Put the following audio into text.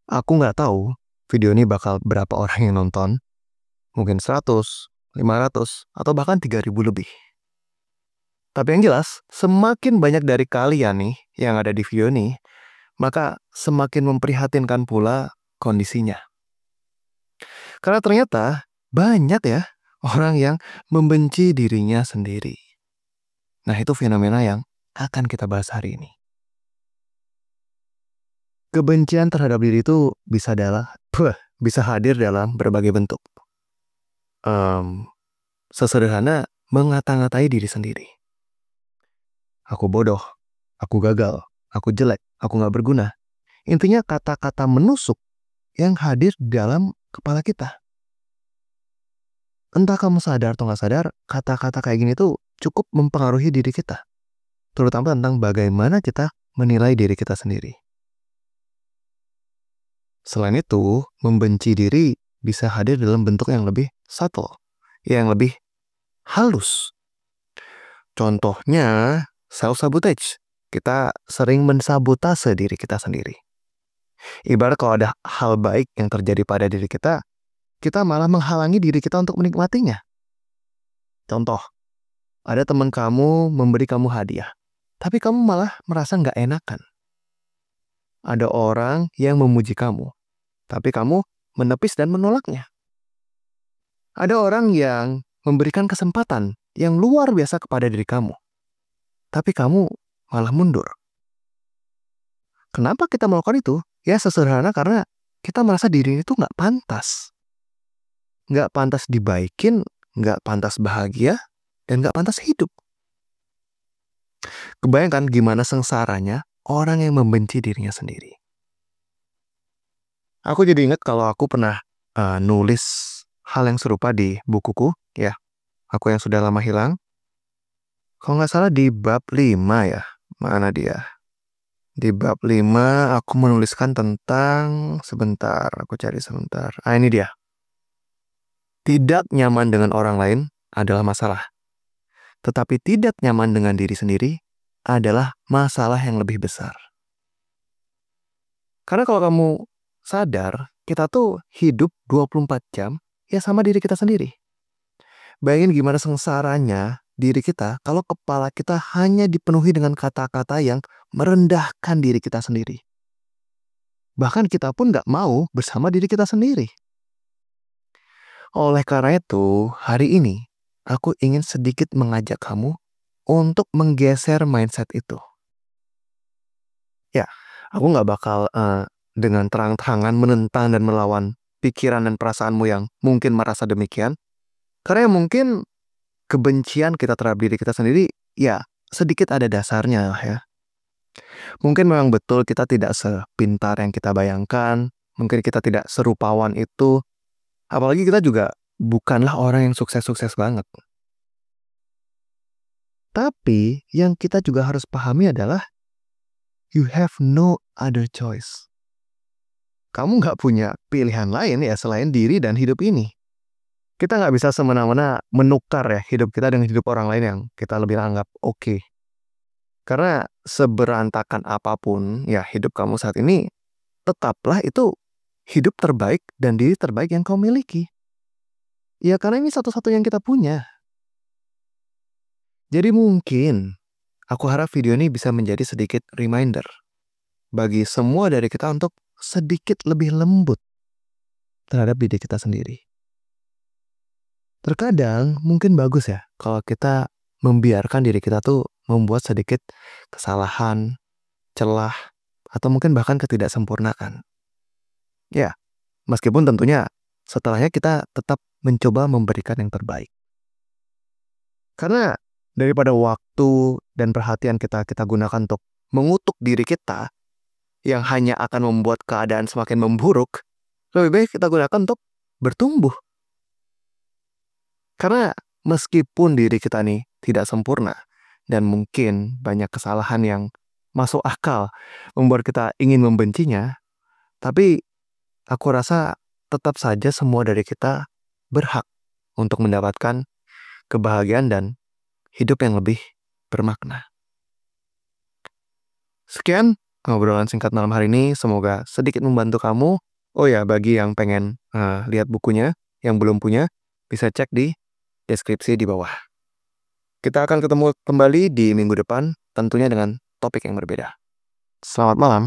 Aku nggak tahu video ini bakal berapa orang yang nonton. Mungkin 100, 500, atau bahkan 3.000 lebih. Tapi yang jelas, semakin banyak dari kalian nih yang ada di video ini, maka semakin memprihatinkan pula kondisinya. Karena ternyata banyak ya orang yang membenci dirinya sendiri. Nah, itu fenomena yang akan kita bahas hari ini. Kebencian terhadap diri itu bisa hadir dalam berbagai bentuk. Sesederhana mengata-ngatai diri sendiri. Aku bodoh, aku gagal, aku jelek, aku nggak berguna. Intinya kata-kata menusuk yang hadir dalam kepala kita. Entah kamu sadar atau nggak sadar, kata-kata kayak gini tuh cukup mempengaruhi diri kita. Terutama tentang bagaimana kita menilai diri kita sendiri. Selain itu, membenci diri bisa hadir dalam bentuk yang lebih subtle, yang lebih halus. Contohnya, self-sabotage. Kita sering mensabotase diri kita sendiri. Ibarat kalau ada hal baik yang terjadi pada diri kita malah menghalangi diri kita untuk menikmatinya. Contoh, ada teman kamu memberi kamu hadiah, tapi kamu malah merasa nggak enakan. Ada orang yang memuji kamu, tapi kamu menepis dan menolaknya. Ada orang yang memberikan kesempatan yang luar biasa kepada diri kamu, tapi kamu malah mundur. Kenapa kita melakukan itu? Ya sesederhana karena kita merasa diri itu nggak pantas. Nggak pantas dibaikin, nggak pantas bahagia, dan nggak pantas hidup. Kebayangkan gimana sengsaranya orang yang membenci dirinya sendiri. Aku jadi ingat kalau aku pernah nulis hal yang serupa di bukuku, ya. Aku yang sudah lama hilang. Kalau nggak salah di bab 5 ya. Mana dia? Di bab 5 aku menuliskan tentang, sebentar, aku cari sebentar. Ini dia. Tidak nyaman dengan orang lain adalah masalah. Tetapi tidak nyaman dengan diri sendiri adalah masalah yang lebih besar. Karena kalau kamu sadar, kita tuh hidup 24 jam ya sama diri kita sendiri. Bayangin gimana sengsaranya diri kita kalau kepala kita hanya dipenuhi dengan kata-kata yang merendahkan diri kita sendiri. Bahkan kita pun gak mau bersama diri kita sendiri. Oleh karena itu, hari ini aku ingin sedikit mengajak kamu untuk menggeser mindset itu. Ya, aku gak bakal dengan terang-terangan menentang dan melawan pikiran dan perasaanmu yang mungkin merasa demikian. Karena mungkin kebencian kita terhadap diri kita sendiri, ya sedikit ada dasarnya ya. Mungkin memang betul kita tidak sepintar yang kita bayangkan, mungkin kita tidak serupawan itu, apalagi kita juga bukanlah orang yang sukses-sukses banget. Tapi yang kita juga harus pahami adalah you have no other choice. Kamu nggak punya pilihan lain ya selain diri dan hidup ini. Kita nggak bisa semena-mena menukar ya hidup kita dengan hidup orang lain yang kita lebih anggap oke. Karena seberantakan apapun ya hidup kamu saat ini, tetaplah itu hidup terbaik dan diri terbaik yang kau miliki. Ya karena ini satu-satunya yang kita punya. Jadi mungkin aku harap video ini bisa menjadi sedikit reminder bagi semua dari kita untuk sedikit lebih lembut terhadap diri kita sendiri. Terkadang mungkin bagus ya kalau kita membiarkan diri kita tuh membuat sedikit kesalahan, celah, atau mungkin bahkan ketidaksempurnaan. Ya, meskipun tentunya setelahnya kita tetap mencoba memberikan yang terbaik. Karena daripada waktu dan perhatian kita gunakan untuk mengutuk diri kita yang hanya akan membuat keadaan semakin memburuk, lebih baik kita gunakan untuk bertumbuh. Karena meskipun diri kita nih tidak sempurna dan mungkin banyak kesalahan yang masuk akal membuat kita ingin membencinya, tapi aku rasa tetap saja semua dari kita berhak untuk mendapatkan kebahagiaan dan hidup yang lebih bermakna. Sekian ngobrolan singkat malam hari ini semoga sedikit membantu kamu. Oh ya, bagi yang pengen lihat bukunya, yang belum punya, bisa cek di deskripsi di bawah. Kita akan ketemu kembali di minggu depan, tentunya dengan topik yang berbeda. Selamat malam.